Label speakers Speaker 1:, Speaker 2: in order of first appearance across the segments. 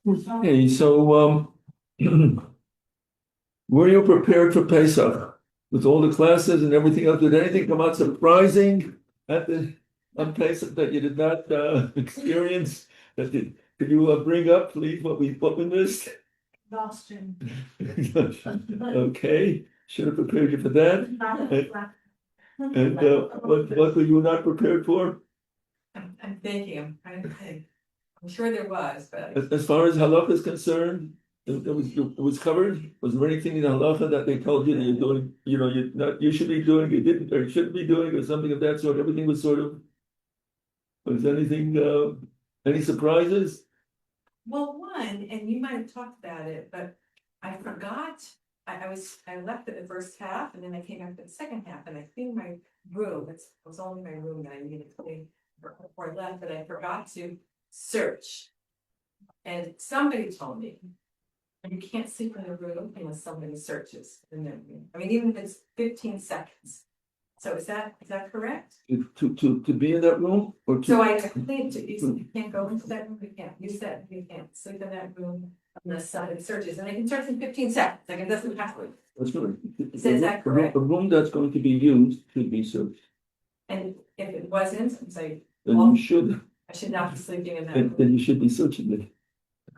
Speaker 1: Okay, so were you prepared for Pesach with all the classes and everything else? Did anything come out surprising at the on Pesach that you did not experience? Could you bring up, please, what we missed?
Speaker 2: Exhaustion.
Speaker 1: Okay, should have prepared you for that. And what were you not prepared for?
Speaker 2: I'm thinking, I'm trying to think. I'm sure there was, but
Speaker 1: As far as halacha is concerned, it was covered. Was there anything in the halacha that they told you that you're doing, you should be doing, you didn't, or you shouldn't be doing, or something of that sort? Everything was sort of, was anything, any surprises?
Speaker 2: well, one, and you might have talked about it, but I forgot. I left at the first half and then I came back to the second half and I cleaned my room. It was only my room that I needed to clean before I left, but I forgot to search. And somebody told me, you can't sleep in a room unless somebody searches in their room. I mean, even if it's 15 seconds. So is that correct?
Speaker 1: To be in that room or to?
Speaker 2: So I cleaned to, you can't go into that room, you can't, you said you can't sleep in that room unless somebody searches, and I can search in 15 seconds, like it doesn't have to.
Speaker 1: That's good.
Speaker 2: Is that correct?
Speaker 1: A room that's going to be used should be searched.
Speaker 2: And if it wasn't, it's like,
Speaker 1: Then
Speaker 2: well,
Speaker 1: you should,
Speaker 2: I should not be sleeping in that
Speaker 1: then
Speaker 2: room.
Speaker 1: you should be searching it.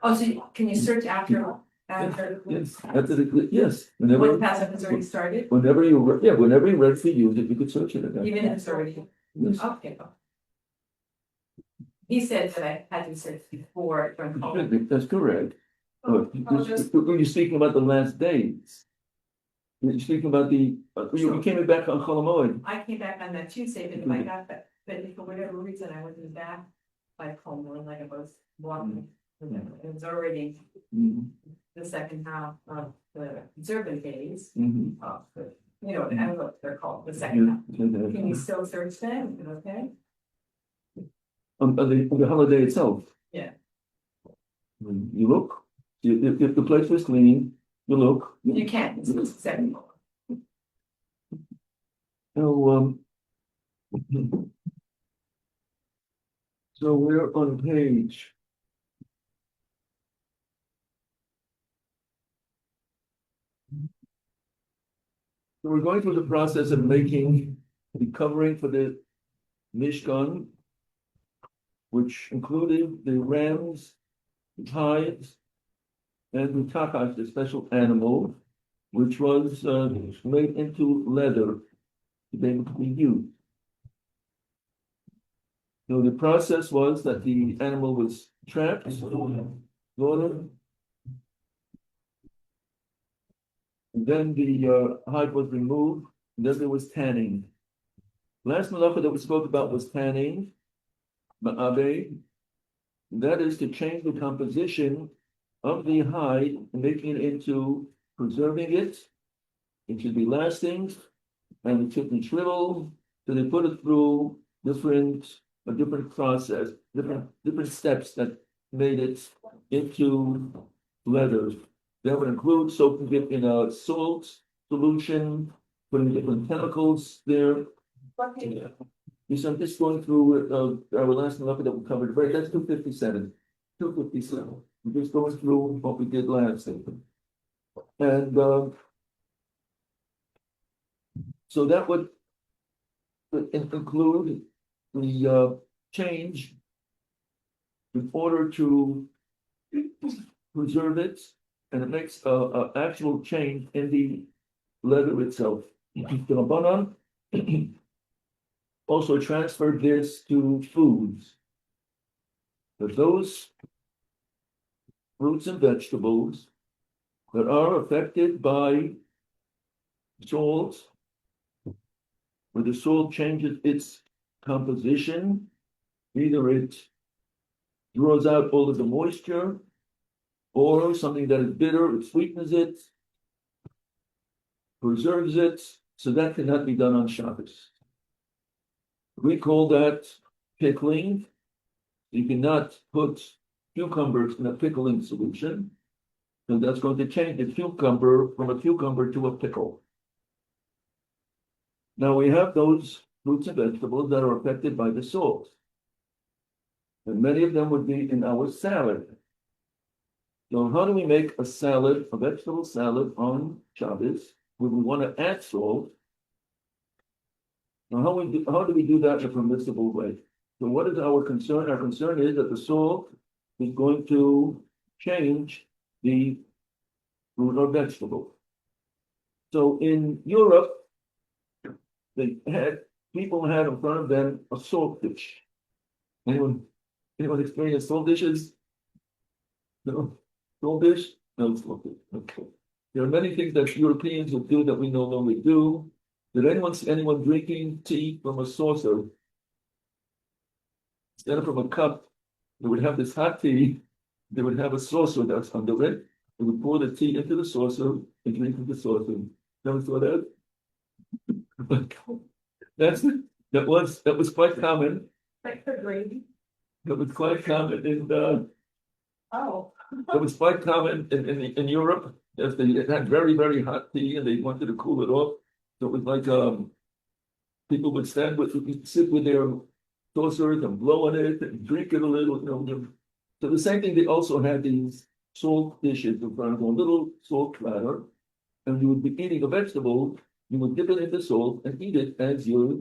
Speaker 2: Oh, so can you search after?
Speaker 1: Yes, yes,
Speaker 2: When
Speaker 1: whenever,
Speaker 2: the Passover has already started,
Speaker 1: whenever you're ready to use it, you could search it again.
Speaker 2: even if it's already,
Speaker 1: Yes.
Speaker 2: okay. He said that I had to search before I went home.
Speaker 1: That's correct. You're speaking about the last days. You're speaking about you came back on Chol Hamoed.
Speaker 2: I came back on that Tuesday, but if I got that, but if for whatever reason I wasn't back by home, like I was walking, it was already the second half of the observant days. Of the, I don't know what they're called, the second half. Can you still search them? Is it okay?
Speaker 1: On the holiday itself.
Speaker 2: Yeah.
Speaker 1: You look, if the place was clean, you look.
Speaker 2: You can, it's the second floor.
Speaker 1: So we're on page. So we're going through the process of making the covering for the Mishkan, which included the rams, the hides, and the takash, the special animal, which was made into leather to be able to be used. So the process was that the animal was trapped, slaughtered, and then the hide was removed, and then there was tanning. Last malacha that we spoke about was tanning, ma'abe. That is to change the composition of the hide and making it into preserving it. It should be lasting, and it shouldn't shrivel. So they put it through a different process, different steps that made it into leather. That would include soaking it in a salt solution, putting different chemicals there. Yeah. So I'm just going through our last malacha that we covered. Right, that's 257. 257. We're just going through what we did last. And so that would include the change in order to preserve it, and it makes a actual change in the leather itself. Also transferred this to foods. But those fruits and vegetables that are affected by salt, where the salt changes its composition, either it draws out all of the moisture, or something that is bitter, it sweetens it, preserves it, so that cannot be done on Shabbos. We call that pickling. You cannot put cucumbers in a pickling solution, and that's going to change the cucumber from a cucumber to a pickle. Now we have those fruits and vegetables that are affected by the salt. And many of them would be in our salad. So how do we make a salad, a vegetable salad on Shabbos, when we want to add salt? Now, how do we do that in a permissible way? So what is our concern? Our concern is that the salt is going to change the fruit or vegetable. So in Europe, people had in front of them a salt dish. Anyone experience salt dishes? No, salt dish? No, salt dish. Okay. There are many things that Europeans will do that we no longer do. Did anyone see anyone drinking tea from a saucer? Instead of from a cup, they would have this hot tea. They would have a saucer that's under it. They would pour the tea into the saucer and drink from the saucer. Never saw that? That was quite common.
Speaker 2: Like for gravy?
Speaker 1: That was quite common in
Speaker 2: Oh.
Speaker 1: that was quite common in Europe. As they had very, very hot tea and they wanted to cool it off. So it was like people would sit with their saucers and blow on it and drink it a little, So the same thing, they also had these salt dishes in front of them, a little salt platter, and you would be eating a vegetable, you would dip it in the salt and eat it as you're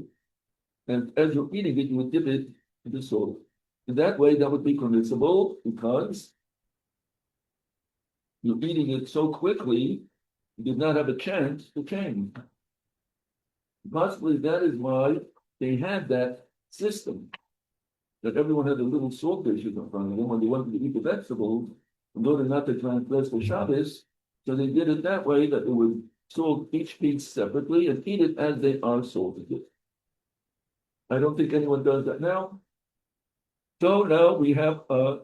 Speaker 1: eating it, you would dip it in the salt. In that way, that would be permissible because you're eating it so quickly, you did not have a chance to change. Possibly that is why they had that system, that everyone had a little salt dishes in front of them when they wanted to eat the vegetables, in order not to transgress the Shabbos. So they did it that way, that they would salt each piece separately and eat it as they are salted. I don't think anyone does that now. So now we have now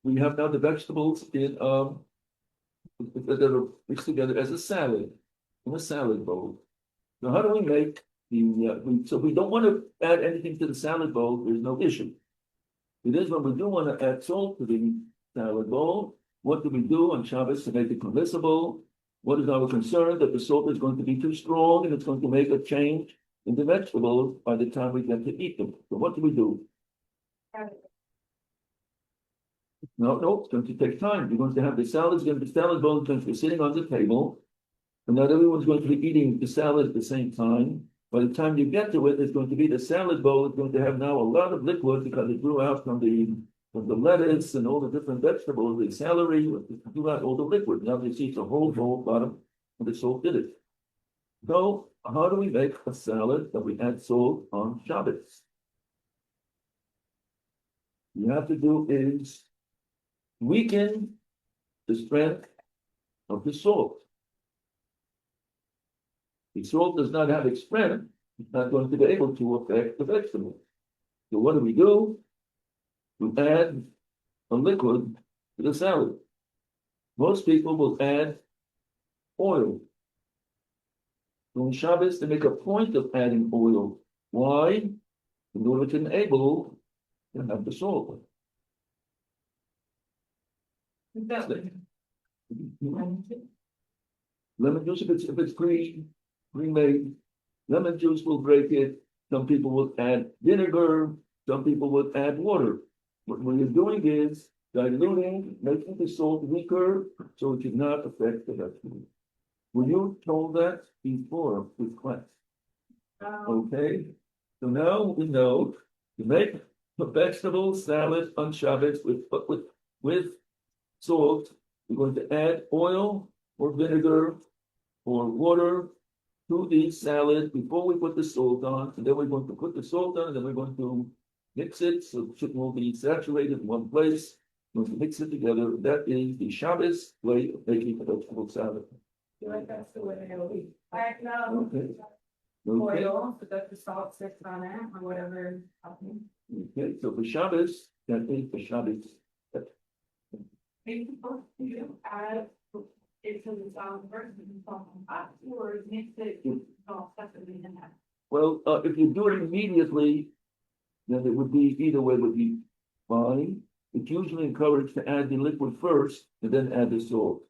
Speaker 1: the vegetables in that are mixed together as a salad, in a salad bowl. Now, how do we make so we don't want to add anything to the salad bowl, there's no issue. It is when we do want to add salt to the salad bowl, what do we do on Shabbos to make it permissible? What is our concern? That the salt is going to be too strong and it's going to make a change in the vegetables by the time we get to eat them. So what do we do? No, it's going to take time. You're going to have the salad bowl is going to be sitting on the table, and not everyone's going to be eating the salad at the same time. By the time you get to it, it's going to be the salad bowl is going to have now a lot of liquid because it grew out from the lettuce and all the different vegetables, the celery, it grew out all the liquid. Now you see it's a whole bowl bottom, and the salt did it. So how do we make a salad that we add salt on Shabbos? What you have to do is weaken the strength of the salt. The salt does not have its strength, it's not going to be able to affect the vegetable. So what do? We add a liquid to the salad. Most people will add oil. So on Shabbos, they make a point of adding oil. Why? In order to enable to have the salt. Lemon juice, if it's pre-made, lemon juice will break it. Some people will add vinegar. Some people will add water. What you're doing is diluting, making the salt weaker, so it should not affect the vegetable. Were you told that before with class? Okay. So now we know to make a vegetable salad on Shabbos with salt, we're going to add oil or vinegar or water to the salad before we put the salt on, and then we're going to put the salt on, and then we're going to mix it so it will be saturated in one place. We're going to mix it together. That is the Shabbos way of making a vegetable salad.
Speaker 2: That's the way it'll be. Okay. Oil, so that the salt sits on it or whatever.
Speaker 1: Okay, so for Shabbos, that is for Shabbos.
Speaker 2: Maybe you add it to the salad first and salt and hot, or mix it all separately in that.
Speaker 1: Well, if you do it immediately, then it would be either way would be fine. It's usually encouraged to add the liquid first and then add the salt.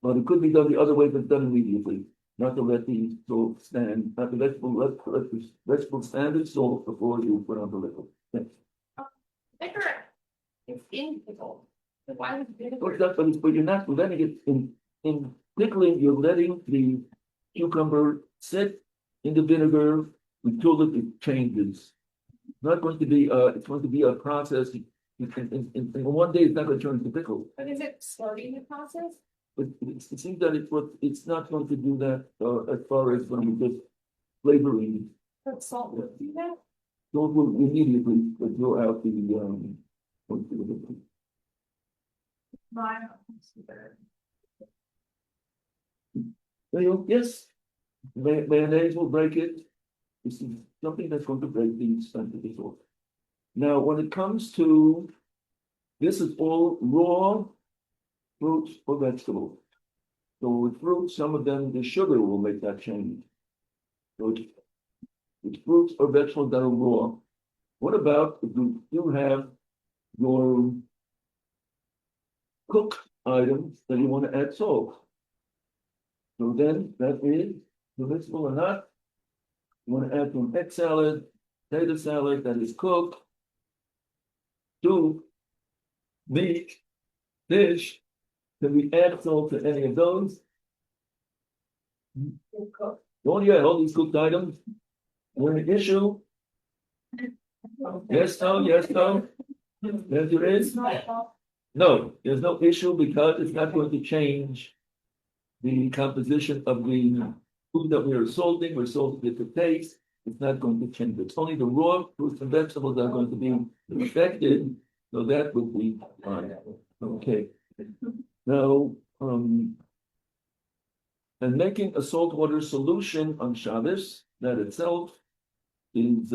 Speaker 1: But it could be done the other way if it's done immediately. not to let the salt stand, not to let the vegetable stand its salt before you put on the liquid. Thanks.
Speaker 2: Vinegar, it's in pickle. So why would
Speaker 1: Or
Speaker 2: vinegar?
Speaker 1: that, but you're not letting it in pickling, you're letting the cucumber sit in the vinegar until it changes. Not going to be, it's going to be a process. In one day, it's not going to turn into pickle.
Speaker 2: But is it starting the process?
Speaker 1: But it seems that it's not going to do that, as far as when you just flavoring.
Speaker 2: But salt would do that?
Speaker 1: Those will immediately throw out the,
Speaker 2: My.
Speaker 1: yes, mayonnaise will break it. This is something that's going to break the extent of the salt. Now, when it comes to, this is all raw fruits or vegetables. So with fruits, some of them, the sugar will make that change. So it's fruits or vegetables that are raw. What about if you do have your cooked items that you want to add salt? So then that is permissible or not. You want to add some egg salad, potato salad that is cooked, soup, meat, fish. Can we add salt to any of those? Don't you add all these cooked items? We're an issue? Yes, no, yes, no? Yes, there is? No, there's no issue because it's not going to change the composition of the food that we are salting. We're salting it to taste. It's not going to change. It's only the raw fruits and vegetables that are going to be affected. So that would be fine. Okay. Now, and making a saltwater solution on Shabbos, that itself is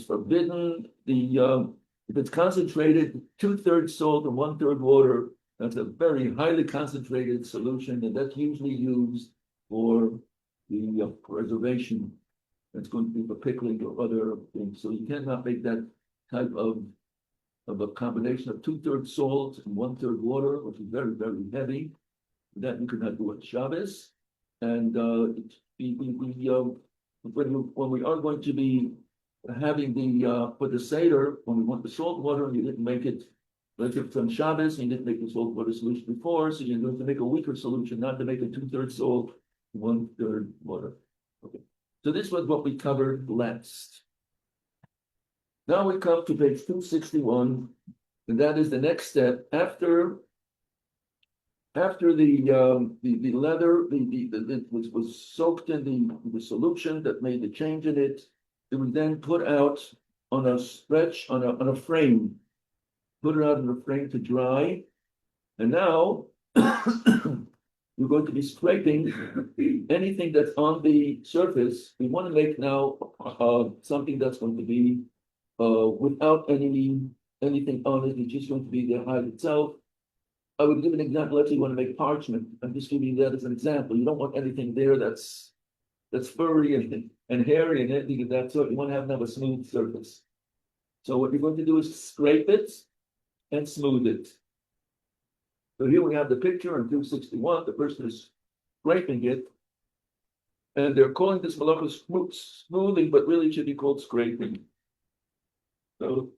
Speaker 1: forbidden. If it's concentrated, 2/3 salt and 1/3 water, that's a very highly concentrated solution, and that's usually used for the preservation. That's going to be for pickling or other things. So you cannot make that type of a combination of 2/3 salt and 1/3 water, which is very, very heavy. That you cannot do on Shabbos. And when we are going to be having for the Seder, when we want the salt water, and you didn't make it like it's on Shabbos, and you didn't make the salt water solution before, so you're going to make a weaker solution, not to make it 2/3 salt, 1/3 water. Okay. So this was what we covered last. Now we come to page 261, and that is the next step after the leather, was soaked in the solution that made the change in it. It was then put out on a stretch on a frame, put it out in a frame to dry, and now you're going to be scraping anything that's on the surface. We want to make now something that's going to be without anything on it. It's just going to be the hide itself. I would give an example. Let's say you want to make parchment. I'm just giving that as an example. You don't want anything there that's furry and hairy and anything of that sort. You want to have a smooth surface. So what you're going to do is scrape it and smooth it. So here we have the picture in 261. The person is scraping it, and they're calling this halacha smoothing, but really it should be called scraping. So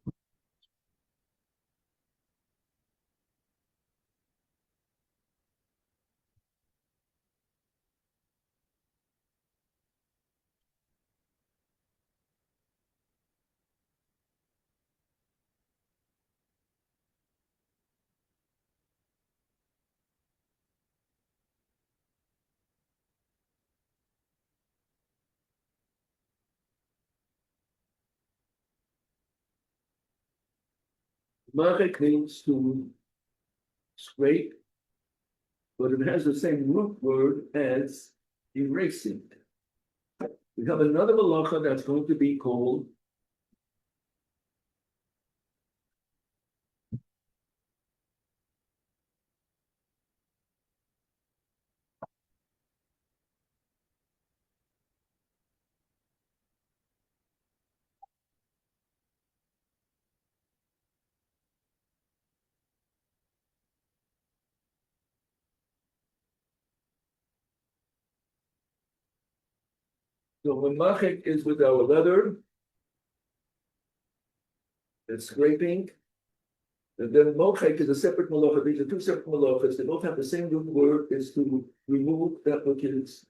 Speaker 1: Marek means to scrape, but it has the same root word as erasing. We have another halacha that's going to be called So when machik is with our leather, it's scraping. And then mochek is a separate malacha. These are two separate malachas. They both have the same root word, is to remove that which is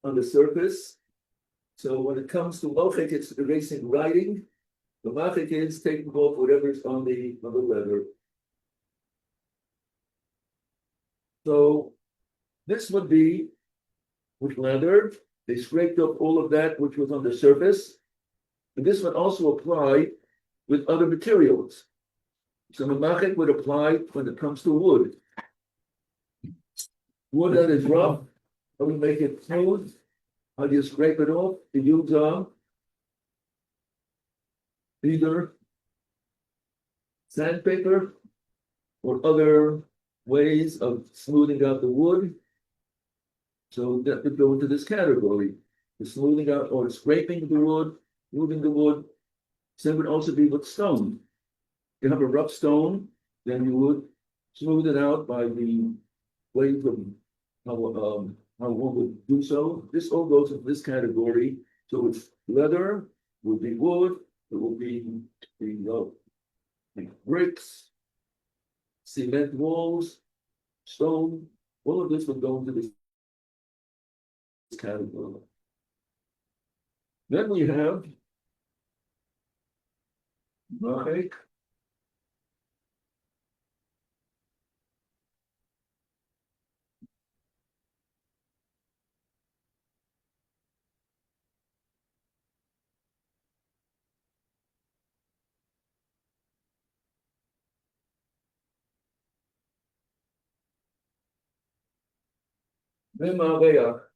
Speaker 1: on the surface. So when it comes to mochek, it's erasing writing. The machik is taking off whatever's on the leather. So this would be with leather. They scraped up all of that which was on the surface. And this would also apply with other materials. So mamachet would apply when it comes to wood. Wood that is rough, how do you make it smooth? How do you scrape it off? You use either sandpaper or other ways of smoothing out the wood. So that would go into this category. The smoothing out or scraping the wood, moving the wood. Same would also be with stone. If you have a rough stone, then you would smooth it out by the ways of how one would do so. This all goes into this category. So it's leather, will be wood, it will be the bricks, cement walls, stone. All of this would go into this category. Then we have machek.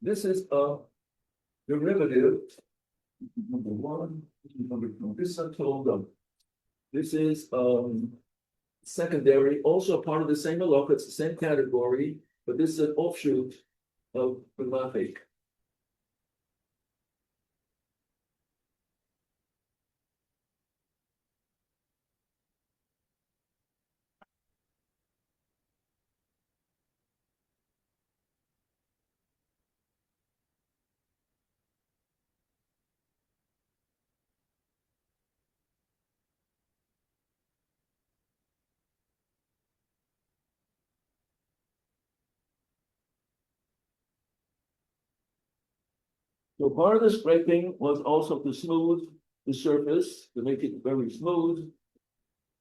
Speaker 1: This is a derivative. Number one, number two. This is told them. This is secondary, also part of the same halacha. It's the same category, but this is an offshoot of the machik. So part of the scraping was also to smooth the surface, to make it very smooth.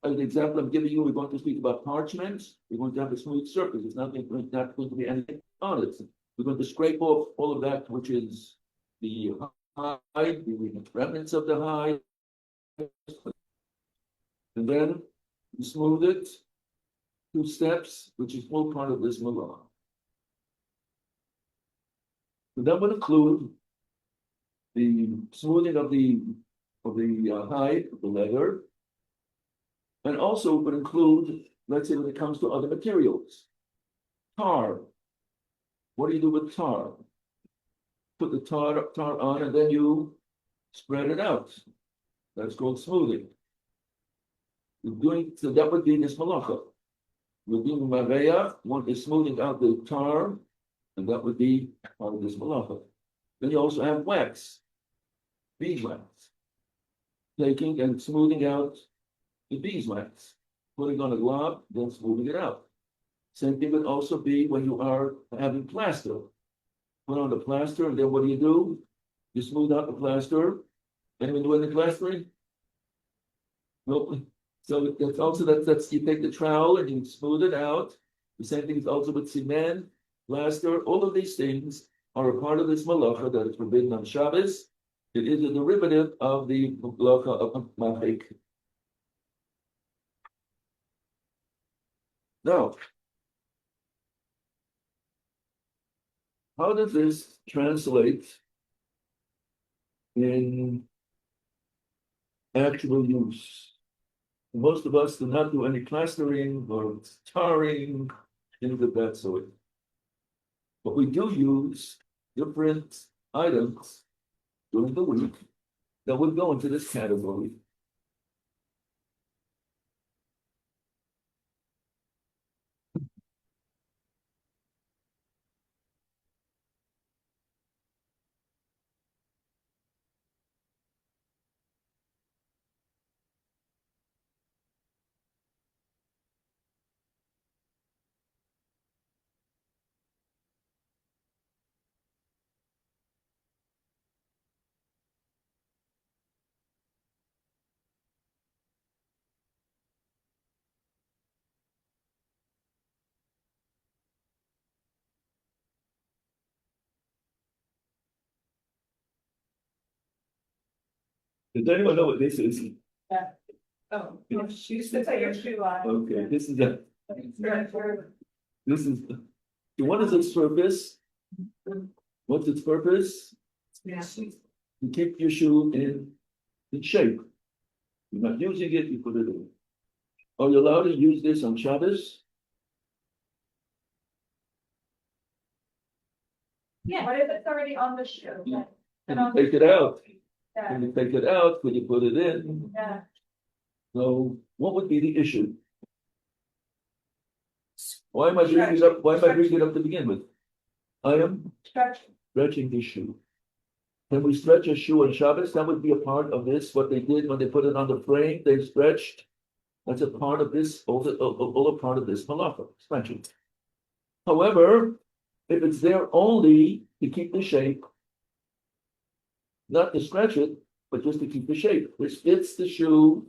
Speaker 1: As an example I'm giving you, we're going to speak about parchment. We're going to have a smooth surface. It's not going to be anything on it. We're going to scrape off all of that, which is the hide, the remnants of the hide, and then you smooth it. 2 steps, which is all part of this malah. So that would include the smoothing of the hide, of the leather, and also would include, let's say, when it comes to other materials, tar. What do you do with tar? Put the tar on, and then you spread it out. That's called smoothing. You're doing so that would be this malacha. We're doing maveya. One is smoothing out the tar, and that would be part of this malacha. Then you also have wax, beeswax, taking and smoothing out the beeswax, putting on a glove, then smoothing it out. Same thing would also be when you are having plaster. Put on the plaster, and then what do? You smooth out the plaster. Anyone doing the plastering? Nope. So that's also that's you take the trowel and you smooth it out. The same thing is also with cement, plaster. All of these things are a part of this malacha that is forbidden on Shabbos. It is a derivative of the malacha of machik. Now, how does this translate in actual use? Most of us do not do any plastering or tarring, things of that sort. But we do use different items during the week that would go into this category. Does anyone know what this is?
Speaker 2: Oh, your shoes, that's how your shoe on.
Speaker 1: Okay, this is what is its purpose? What's its purpose?
Speaker 2: Yeah.
Speaker 1: You keep your shoe in shape. You're not using it, you put it in. Are you allowed to use this on Shabbos?
Speaker 3: Yeah, what if it's already on the shoe?
Speaker 1: Yeah.
Speaker 3: Then
Speaker 1: Can you take it out?
Speaker 3: Yeah,
Speaker 1: Can you take it out? Could you put it in?
Speaker 3: yeah.
Speaker 1: So what would be the issue? Why am I bringing it up? Why am I bringing it up to begin with? I am
Speaker 3: Stretch.
Speaker 1: stretching the shoe. Can we stretch a shoe on Shabbos? That would be a part of this. What they did when they put it on the frame, they stretched. That's a part of this, all a part of this halacha, stretching. However, if it's there only to keep the shape, not to stretch it, but just to keep the shape, which fits the shoe,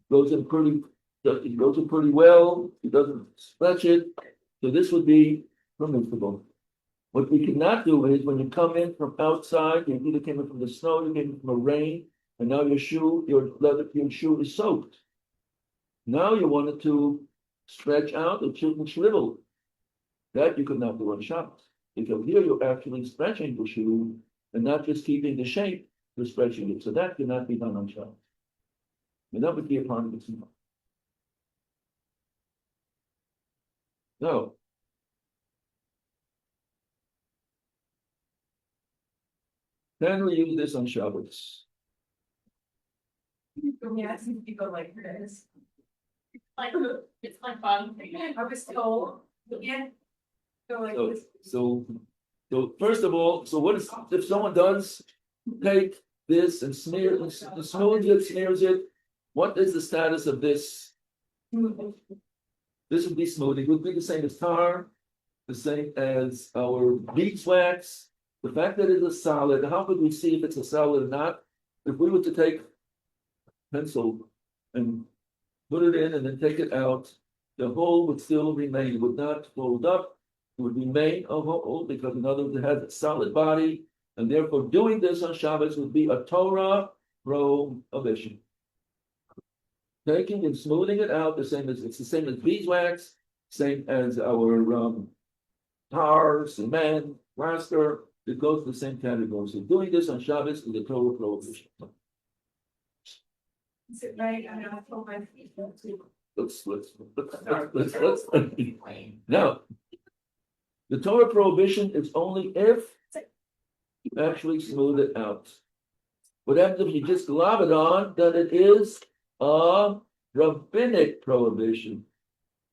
Speaker 1: it goes in pretty well, it doesn't stretch it, so this would be permissible. What we cannot do is when you come in from outside, you either came in from the snow, you came in from the rain, and now your shoe is soaked. Now you want it to stretch out, it shouldn't shrivel. That you could not do on Shabbos. Because here you're actually stretching the shoe and not just keeping the shape, you're stretching it. So that cannot be done on Shabbos. And that would be a part of the Sunnah. No. Can we use this on Shabbos?
Speaker 2: Yeah, I see people like this.
Speaker 3: Like, it's like fun.
Speaker 2: I was told, yeah. So like
Speaker 1: So,
Speaker 2: this.
Speaker 1: so first of all, so what is, if someone does take this and smooths it, smears it, what is the status of this? This would be smoothing, it would be the same as tar, the same as our beeswax. The fact that it is solid, how could we see if it's a solid or not? If we were to take pencil and put it in and then take it out, the hole would still remain, it would not fold up, it would remain a hole because in other words it has a solid body, and therefore doing this on Shabbos would be a Torah prohibition. Taking and smoothing it out, it's the same as beeswax, same as our tar, cement, plaster, it goes to the same category. So doing this on Shabbos is a Torah prohibition.
Speaker 2: Is it right? I know I told my people to.
Speaker 1: Let's now. The Torah prohibition is only if you actually smooth it out. What happens if you just glob it on? Then it is a rabbinic prohibition.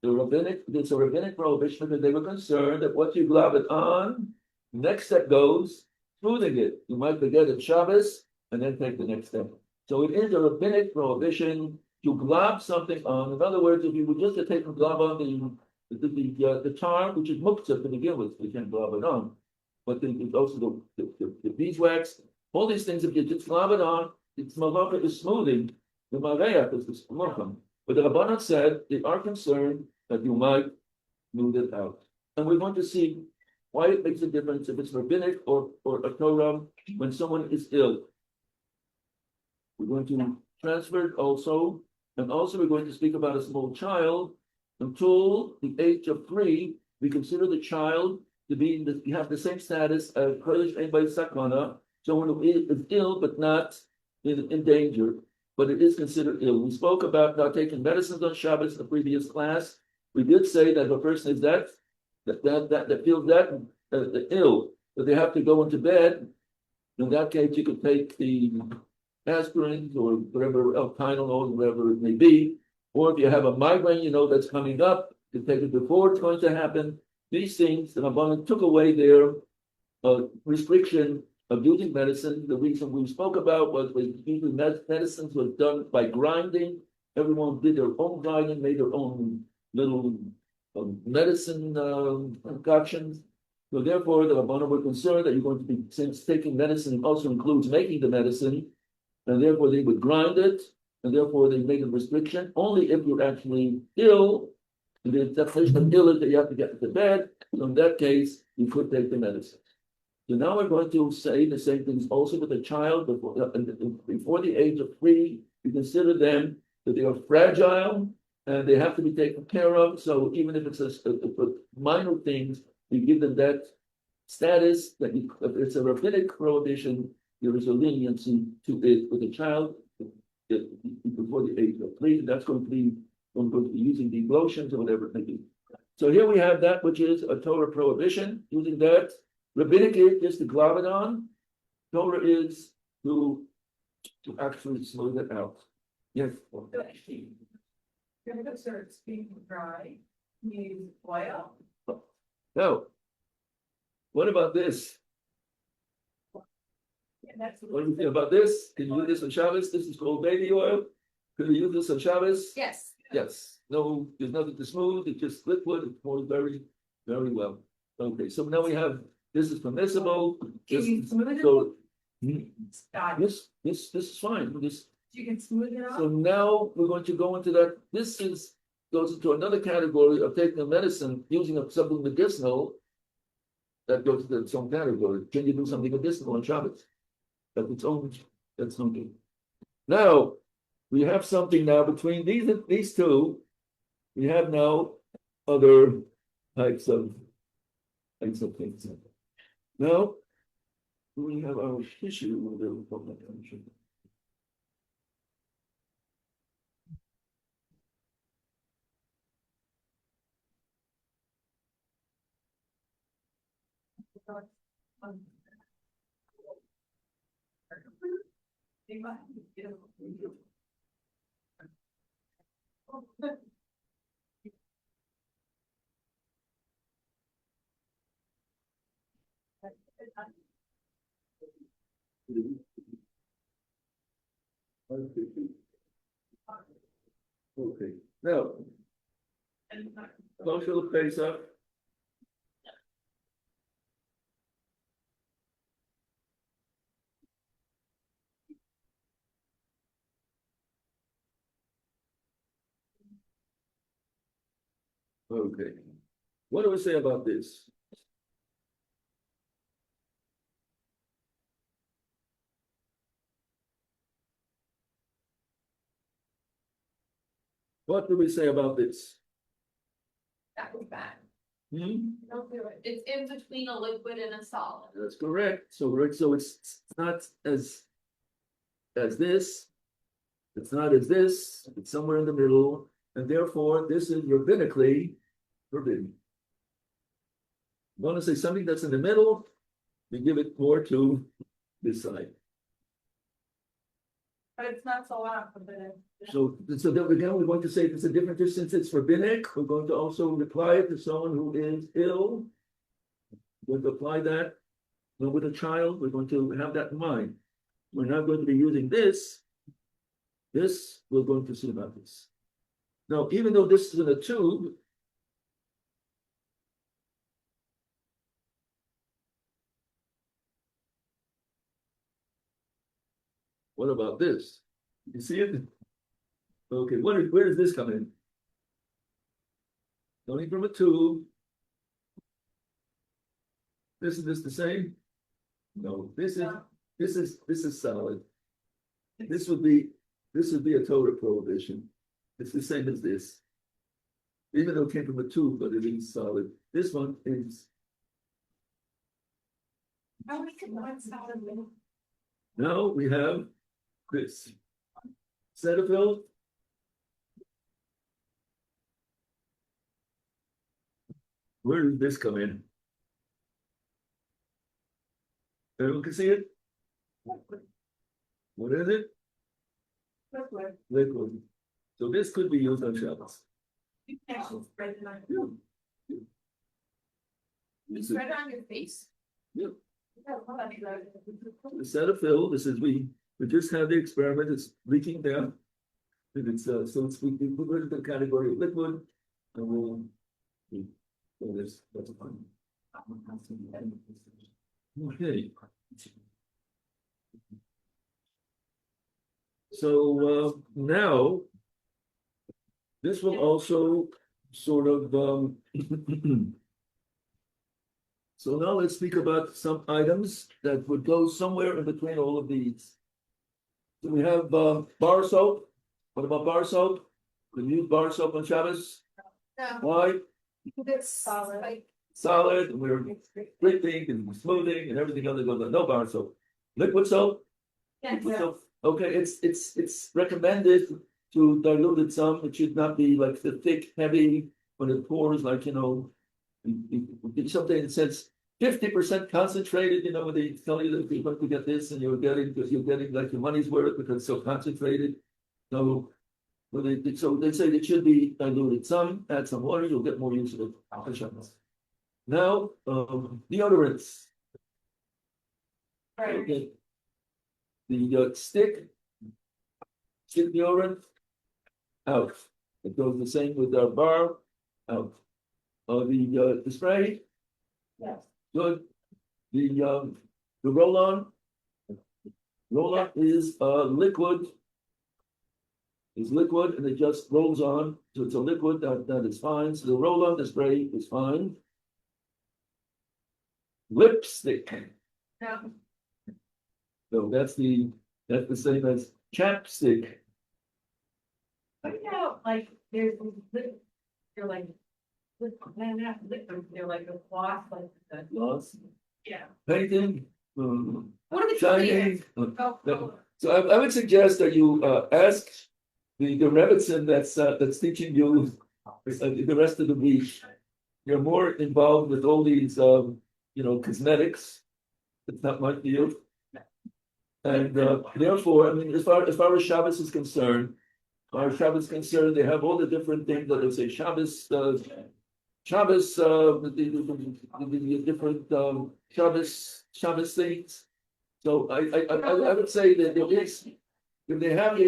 Speaker 1: It's a rabbinic prohibition because they were concerned that once you glob it on, the next step goes smoothing it. You might forget it Shabbos and then take the next step. So it is a rabbinic prohibition to glob something on. In other words, if you were just to take and glob on the tar, which is muktzah to begin with, you can't glob it on. But there's also the beeswax, all these things, if you just glob it on, it's malacha is smoothing, the mareach is the malacha. But the Rabbanan said they are concerned that you might smooth it out. And we're going to see why it makes a difference if it's rabbinic or a Torah when someone is ill. We're going to transfer it also, and also we're going to speak about a small child. Until the age of 3, we consider the child to be you have the same status as Kodesh by Sakana, someone who is ill but not in danger, but it is considered ill. We spoke about not taking medicines on Shabbos in the previous class. We did say that if a person is that feels that ill, that they have to go into bed. In that case, you could take the aspirins or whatever, Tylenol, whatever it may be. Or if you have a migraine, you know that's coming up, you take it before it's going to happen. These things, the Rabbanan took away their restriction of using medicine. The reason we spoke about was usually medicines was done by grinding. Everyone did their own grinding, made their own little medicine concoctions. So therefore, the Rabbanan were concerned that you're going to be, since taking medicine also includes making the medicine, and therefore they would grind it, and therefore they made a restriction only if you're actually ill. The definition of ill is that you have to get to bed. So in that case, you could take the medicine. So now we're going to say the same things also with a child before the age of 3. You consider them that they are fragile and they have to be taken care of. So even if it's a minor things, you give them that status that if it's a rabbinic prohibition, there is a leniency to it with a child before the age of 3. That's going to be using the lotions or whatever it may be. So here we have that which is a Torah prohibition, using that. Rabbinic is to glob it on. Torah is to actually smooth it out. Yes.
Speaker 2: If it starts being dry, use oil.
Speaker 1: Now, what about this?
Speaker 2: And that's
Speaker 1: What do you think about this? Can you use this on Shabbos? This is called baby oil. Can you use this on Shabbos?
Speaker 2: Yes.
Speaker 1: Yes. No, there's nothing to smooth. It's just liquid. It pours very, very well. Okay, so now we have this is permissible.
Speaker 2: Can
Speaker 1: This
Speaker 2: you
Speaker 1: is-
Speaker 2: smooth it?
Speaker 1: so
Speaker 2: Got it.
Speaker 1: this is fine.
Speaker 2: You can smooth it
Speaker 1: So
Speaker 2: out.
Speaker 1: now we're going to go into that. This goes into another category of taking a medicine, using something medicinal. That goes to its own category. Can you do something medicinal on Shabbos? That's something. Now, we have something now between these two. We have now other types of things. Now, we have our tissue. Okay, now, close your face up. Okay, what do we say about this? What do we say about this?
Speaker 3: That was bad.
Speaker 1: Hmm?
Speaker 3: Don't do it. It's in between a liquid and a solid.
Speaker 1: That's correct. So it's not as this. It's not as this. It's somewhere in the middle, and therefore this is rabbinically forbidden. You want to say something that's in the middle, you give it more to this side.
Speaker 3: But it's not so loud, but
Speaker 1: So then again, we're going to say there's a difference since it's rabbinic. We're going to also apply it to someone who is ill. We're going to apply that with a child. We're going to have that in mind. We're not going to be using this. This, we're going to see about this. Now, even though this is in a tube, what about this? You see it? Okay, where does this come in? Coming from a tube. This the same? No, this is solid. This would be a Torah prohibition. It's the same as this. Even though it came from a tube, but it is solid. This one is. Now we have this. Cetaphil. Where does this come in? Everyone can see it? What is it? Liquid. So this could be used on Shabbos.
Speaker 3: you can actually spread it on.
Speaker 1: Yeah.
Speaker 3: You spread it on your face.
Speaker 1: Yeah.
Speaker 3: Yeah, well, that's
Speaker 1: The Cetaphil, this is we just had the experiment, it's leaking down. And it's so we put it into the category of liquid and we'll that's fine. Okay. So now this will also sort of So now let's speak about some items that would go somewhere in between all of these. So we have bar soap. What about bar soap? Can you use bar soap on Shabbos?
Speaker 3: No,
Speaker 1: Why?
Speaker 3: it's solid, like,
Speaker 1: Solid, and we're dripping and smoothing and everything else goes on. No bar soap. Liquid soap? Liquid soap. Okay, it's recommended to dilute it some. It should not be like the thick, heavy when it pours, like something that says 50% concentrated, when they tell you that you're going to get this and you're getting like your money's worth because it's so concentrated. So they say it should be diluted some, add some water, you'll get more use of it. Now, deodorants.
Speaker 3: right,
Speaker 1: Okay. The stick deodorant, out. It goes the same with our bar, out. The spray,
Speaker 3: yes.
Speaker 1: good. The roll-on is liquid. Is liquid and it just rolls on. So it's a liquid that is fine. So the roll-on, the spray is fine. Lipstick.
Speaker 3: No,
Speaker 1: So that's the same as chapstick.
Speaker 3: but like, they're like, not liquid, they're like a cloth, like the,
Speaker 1: Gloss,
Speaker 3: yeah.
Speaker 1: painting,
Speaker 3: What are the
Speaker 1: shining.
Speaker 3: Oh,
Speaker 1: So I would suggest that you ask the Rebbitzin that's teaching you the rest of the week. You're more involved with all these cosmetics. It's not my field. And therefore, I mean, as far as Shabbos is concerned, they have all the different things that they say Shabbos, the different Shabbos things. So I would say that there is, if they have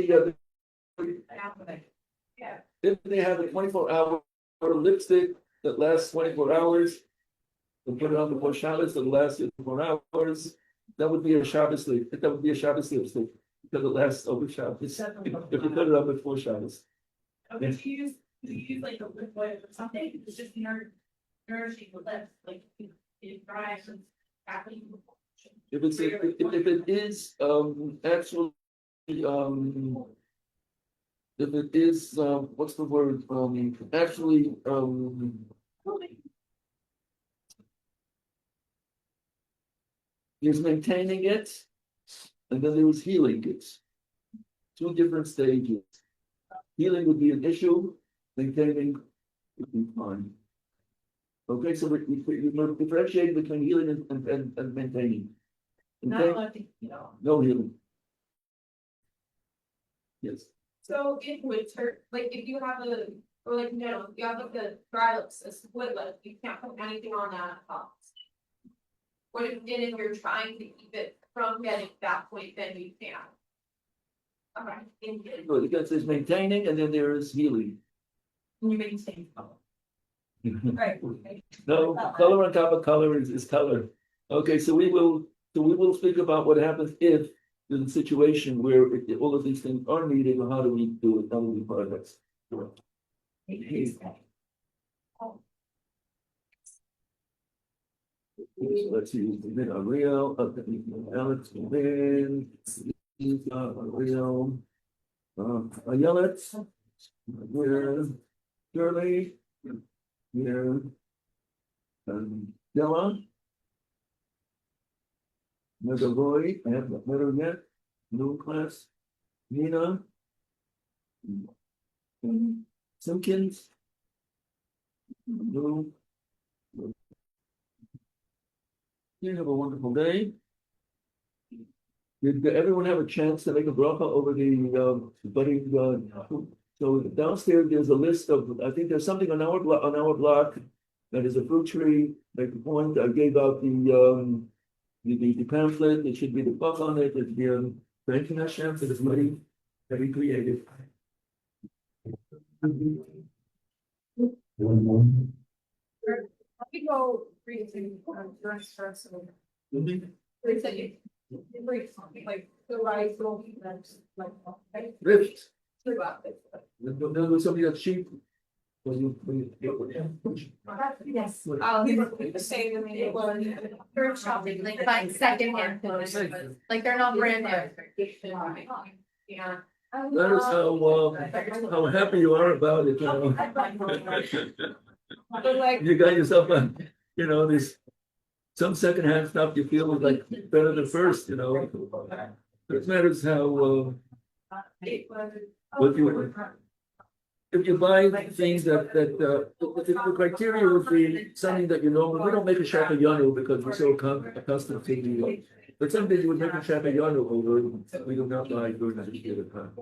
Speaker 3: yeah,
Speaker 1: if they have a 24-hour lipstick that lasts 24 hours, and put it on before Shabbos that lasts 24 hours, that would be a Shabbos lipstick. That would be a Shabbos lipstick because it lasts over Shabbos. If you put it on before Shabbos.
Speaker 3: okay, do you use like a liquid or something, it's just nourishing the lips, like, it dries and happy.
Speaker 1: If it is actually if it is what's the word actually is maintaining it and then there was healing it. Two different stages. Healing would be an issue, maintaining would be fine. Okay, so we're differentiating between healing and maintaining.
Speaker 3: Not
Speaker 1: Okay,
Speaker 3: letting,
Speaker 1: no healing. Yes.
Speaker 3: So in winter, like if you have or like, no, you have like the dry lips, a split lip, you can't put anything on that at all. What if, and if you're trying to keep it from getting to that point, then you can. Okay.
Speaker 1: Good, because there's maintaining and then there is healing.
Speaker 3: You maintain. Right.
Speaker 1: No, color on top of color is color. Okay, so we will speak about what happens if there's a situation where all of these things are needed, and how do we do it? How do we progress? Let's see, a real, Alex, Lynn, a real, a Alex, here, Shirley, here, Della. Another boy, I have not met her yet, new class, Nina. Simpkins. No. You have a wonderful day. Did everyone have a chance to make a bracha over the budding? So downstairs, there's a list of, I think there's something on our block that is a fruit tree. Make a point, I gave out the pamphlet, it should be the book on it, it's the thank you Hashem for this money that he created.
Speaker 3: Let me go read your stress. They say you break something like the rice will be like, okay.
Speaker 1: Rift.
Speaker 3: About it.
Speaker 1: There's something that's cheap.
Speaker 2: Yes.
Speaker 3: Say to me, they're shopping, like buying secondhand clothes, like they're not brand new. Yeah.
Speaker 1: That is how happy you are about it, you know.
Speaker 3: But like,
Speaker 1: You got yourself a, you know, this, some secondhand stuff you feel is like better than first, you know. It matters how, what you, if you buy things the criteria would be something that you know, we don't make a shakayanu because we're so accustomed to the, but some days you would make a shakayanu over, we do not buy during that period of time.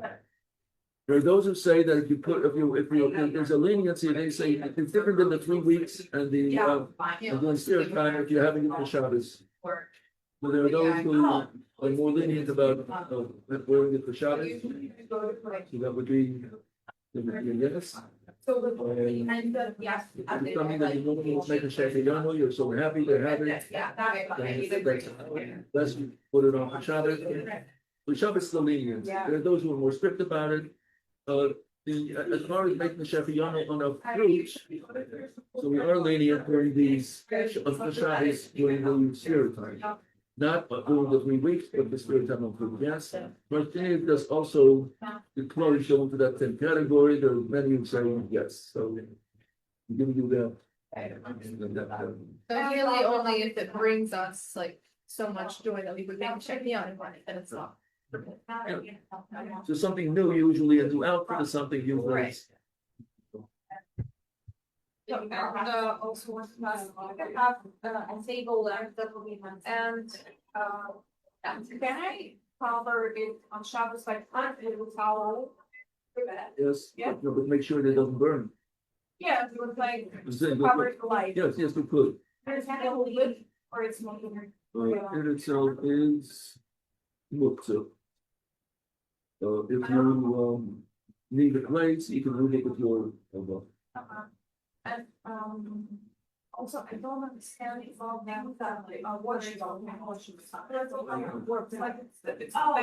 Speaker 1: There are those who say that if there's a leniency, they say it's different than the 3 weeks and the spirit time if you're having it for Shabbos. But there are those who are more lenient about wearing it for Shabbos. So that would be yes.
Speaker 3: and yes.
Speaker 1: It's something that you normally make a shakayanu, you're so happy to have it. Let's put it on for Shabbos. For Shabbos is the lenient. There are those who are more strict about it. As far as making the shakayanu on a fruit, so we are lenient during these of the Shabbos during the spirit time. Not during the 3 weeks, but the spirit time of fruit. Yes. But it does also the clothes go into that same category. There are many who say yes. So I'm giving you that.
Speaker 3: So really only if it brings us like so much joy that we would make a check me out and money, then it's not.
Speaker 1: So something new usually, a new outfit is something usually.
Speaker 3: Right.
Speaker 4: Also want to have a table there that will be and can I cover it on Shabbos like it with towel?
Speaker 1: Yes,
Speaker 4: Yeah.
Speaker 1: but make sure that it doesn't burn.
Speaker 4: Yeah, it was like
Speaker 1: Yes,
Speaker 4: cover the light.
Speaker 1: yes, we could.
Speaker 4: There's not a lid or it's not here.
Speaker 1: It itself is muktzah. If you need the plates, you can move it with your elbow.
Speaker 4: And also I don't understand if all that what is all works like it's